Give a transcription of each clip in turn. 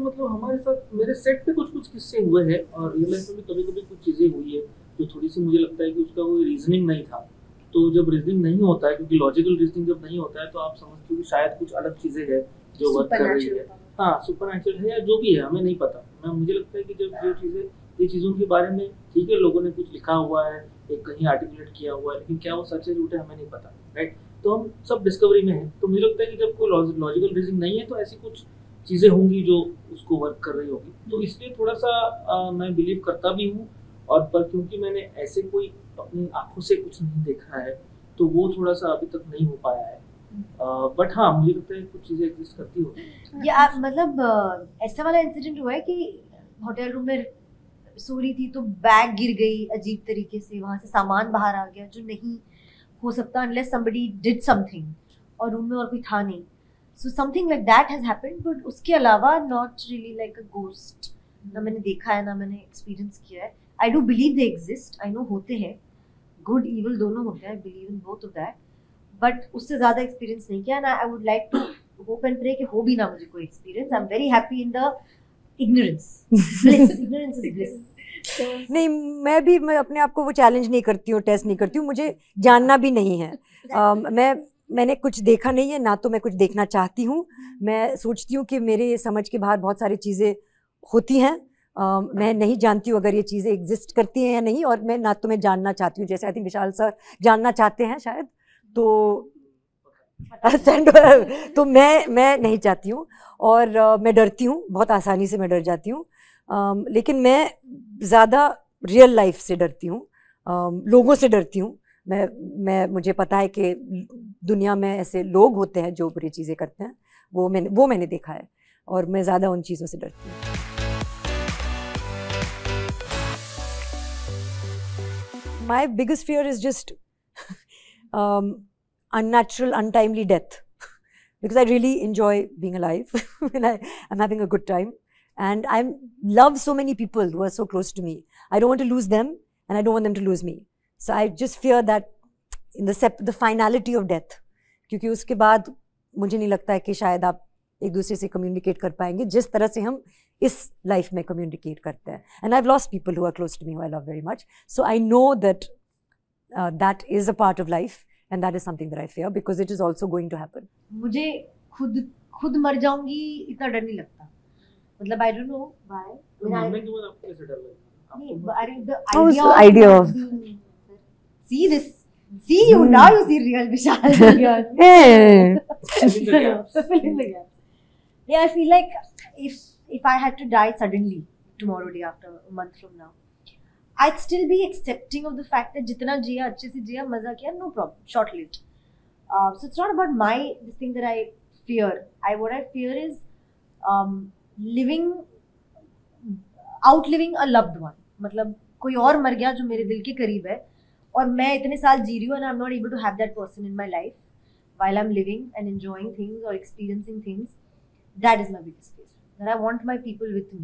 मतलब हमारे साथ मेरे सेट पे कुछ कुछ किस्से हुए हैं और रियल लाइफ में भी कभी कभी कुछ चीज़ें हुई है जो थोड़ी सी मुझे लगता है कि उसका कोई रीजनिंग नहीं था। तो जब रीजनिंग नहीं होता है, क्योंकि लॉजिकल रीजनिंग जब नहीं होता है, तो आप समझते हो कि शायद कुछ अलग चीज़ें हैं जो वर्क कर रही है। हाँ, सुपरनैचुरल है या जो भी है, हमें नहीं पता। मुझे लगता है कि जब जो चीज़ें, ये चीज़ों के बारे में ठीक है, लोगों ने कुछ लिखा हुआ है, एक कहीं आर्टिकुलेट किया हुआ है, लेकिन क्या वो सच है झूठ है हमें नहीं पता, राइट। तो हम सब डिस्कवरी में है। तो मुझे लगता है कि जब कोई लॉजिकल रीजनिंग नहीं है तो ऐसी कुछ चीज़ें होंगी जो उसको वर्क कर रही होगी। तो इसलिए थोड़ा सा मैं बिलीव करता भी हूँ। और पर क्योंकि मैंने ऐसे कोई अपनी आंखों से कुछ नहीं देखा है, तो वो थोड़ा सा अभी तक नहीं हो पाया है। बट हाँ, मुझे लगता है कुछ चीज़ें एग्जिस्ट करती होगी। या मतलब ऐसा वाला इंसिडेंट हुआ है कि होटल रूम में सो रही थी तो बैग गिर गई अजीब तरीके से, वहां से सामान बाहर आ गया जो नहीं हो सकता unless somebody did something, और रूम में और कोई था नहीं, so something like that has happened, but उसके अलावा not really like a ghost, ना मैंने देखा है ना मैंने एक्सपीरियंस किया है। I do believe they exist, I know होते हैं, good evil दोनों होते हैं, I believe in both of that, but उससे ज़्यादा एक्सपीरियंस नहीं किया, and I would like to hope and pray कि हो भी ना मुझे कोई experience. I'm very happy in the ignorance, bliss, ignorance is bliss। नहीं, मैं अपने आप को वो चैलेंज नहीं करती हूँ, टेस्ट नहीं करती हूँ, मुझे जानना भी नहीं है। मैंने कुछ देखा नहीं है, ना तो मैं कुछ देखना चाहती हूँ। मैं सोचती हूँ कि मेरे समझ के बाहर बहुत सारी चीज़ें होती हैं। मैं नहीं जानती हूँ अगर ये चीज़ें एग्जिस्ट करती हैं या नहीं, और मैं ना तो मैं जानना चाहती हूँ, जैसे आई थिंक विशाल सर जानना चाहते हैं शायद, तो तो मैं नहीं चाहती हूँ, और मैं डरती हूँ, बहुत आसानी से मैं डर जाती हूँ। लेकिन मैं ज़्यादा रियल लाइफ से डरती हूँ, लोगों से डरती हूँ। मुझे पता है कि दुनिया में ऐसे लोग होते हैं जो बुरी चीज़ें करते हैं, वो मैंने देखा है, और मैं ज़्यादा उन चीज़ों से डरती हूँ। My biggest fear is just unnatural, untimely death, because I really enjoy being alive and I'm having a good time. And I love so many people who are so close to me. I don't want to lose them, and I don't want them to lose me. So I just fear that in the finality of death, क्योंकि उसके बाद मुझे नहीं लगता है कि शायद आप एक दूसरे से कम्युनिकेट कर पाएंगे जिस तरह से हम इस लाइफ में कम्युनिकेट करते हैं. And I've lost people who are close to me who I love very much. So I know that that is a part of life, and that is something that I fear because it is also going to happen. मुझे खुद मर जाऊंगी इतना डर नहीं लगता. मतलब I don't know why. मरने के बाद आपको कैसे डर लगता है? The idea of see this. See you now. You see real Vishal. Fill in the gaps. Yeah, I feel like if I had to die suddenly tomorrow, day after, a month from now, I'd still be accepting of the fact that जितना जिया अच्छे से जिया मजा किया, no problem, short lived. So it's not about this thing that I fear. What I fear is outliving a loved one. मतलब कोई और मर गया जो मेरे दिल के करीब है और मैं इतने साल जी रही हूँ and I'm not able to have that person in my life while I'm living and enjoying things or experiencing things. That is my biggest fear. That I want my people with me.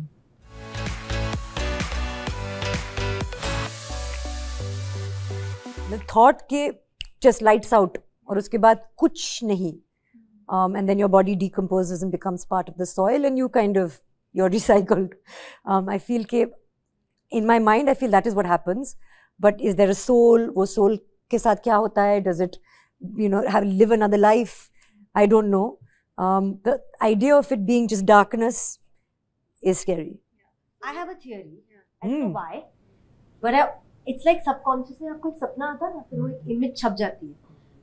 The thought के just lights out और उसके बाद कुछ नहीं, and then your body decomposes and becomes part of the soil and you're recycled. I feel के in my mind I feel that is what happens. But is there a soul? वो soul के साथ क्या होता है? Does it live another life? I don't know. The idea of it being just darkness is scary. I have a theory. I don't know why, but it's like subconsciously आपको एक सपना आता है ना, फिर वो एक इमेज छप जाती है.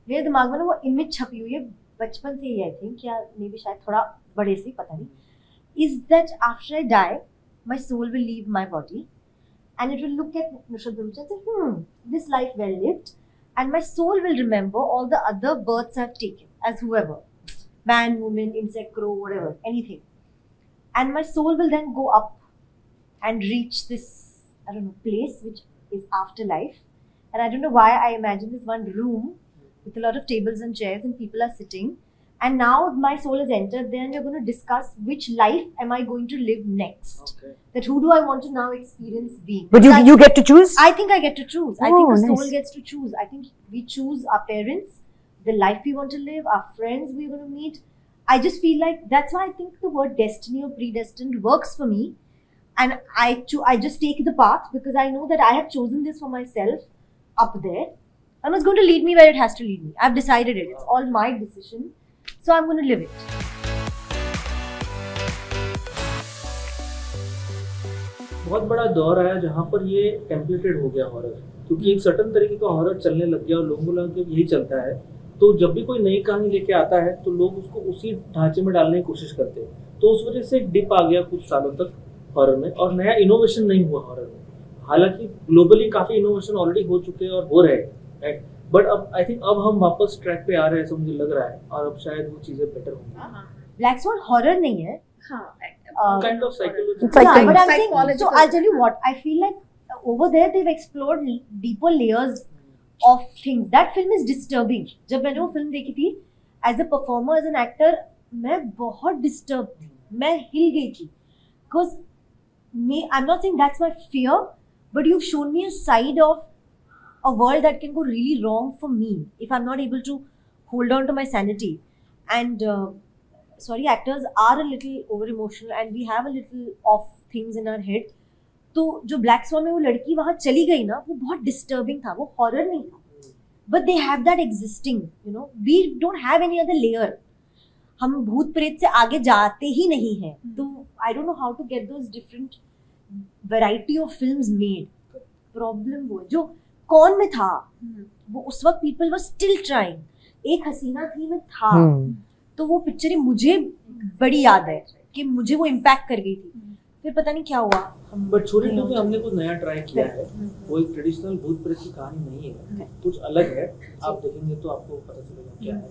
मेरे दिमाग में ना वो इमेज छपी हुई है बचपन से ही, I think, या मे बी शायद थोड़ा बड़े से, पता नहीं. Is that after I die, my soul will leave my body and it will look at Nushat Bharucha and say, this life well lived, and my soul will remember all the other births I've taken as whoever, man, woman, insect, crow, whatever, anything. And my soul will then go up and reach this, I don't know, place which is afterlife. And I don't know why I imagine this one room with a lot of tables and chairs and people are sitting. And now my soul has entered there and we're going to discuss which life am I going to live next. Okay. That who do I want to now experience being. But you get to choose? I think I get to choose. I think the nice. soul gets to choose. I think we choose our parents, the life we want to live, our friends we're going to meet. I just feel like that's why I think the word destiny or predestined works for me, and I just take the path because I know that I have chosen this for myself up there, and it's going to lead me where it has to lead me. I've decided it. It's all my decision, so I'm going to live it. बहुत बड़ा दौर आया जहाँ पर ये टेम्पलेटेड हो गया horror, क्योंकि एक सर्टन तरीके का हॉरर चलने लग गया और लोगों को लगा कि यही चलता है, तो जब भी कोई नई कहानी लेके आता है तो लोग उसको उसी ढांचे में डालने की कोशिश करते हैं, तो उस वजह से एक डिप आ गया कुछ सालों तक हॉरर में, और नया इनोवेशन नहीं हुआ हॉरर में। हालांकि ग्लोबली काफी इनोवेशन ऑलरेडी हो चुके हैं और हो रहे हैं, राइट, बट अब आई थिंक अब हम वापस ट्रैक पे आ रहे हैं, ऐसा मुझे लग रहा है, और अब शायद वो चीजें बेटर होंगी। ब्लैक स्वॉन हॉरर नहीं है, kind of psychology. Yeah, but I'm saying, so I'll tell you what, I feel like over there they've explored deeper layers of things. That film is disturbing. जब मैंने वो film देखी थी, as a performer, as an actor, मैं बहुत disturbed थी, मैं हिल गई थी, because I'm not saying that's my fear, but you've shown me a side of a world that can go really wrong for me if I'm not able to hold on to my sanity. And sorry, actors are a little over emotional and we have a little off things in our head. तो जो black sworn में वो लड़की वहाँ चली गई ना, वो बहुत डिस्टर्बिंग था, वो हॉरर नहीं था, but they have that existing, you know, we don't have any other layer, हम भूत प्रेत से आगे जाते ही नहीं हैं, तो I don't know how to get those different variety of films made. Problem वो जो कौन में था, वो उस वक्त पीपल वर स्टिल ट्राइंग, एक हसीना थी में था, तो वो पिक्चर मुझे बड़ी याद है कि मुझे वो इम्पैक्ट कर गई थी, फिर पता नहीं क्या हुआ। बट छोटी टू में हमने कुछ नया ट्राई किया है, वो एक ट्रेडिशनल भूत प्रेत की कहानी नहीं है, कुछ अलग है, आप देखेंगे तो आपको पता चलेगा क्या है।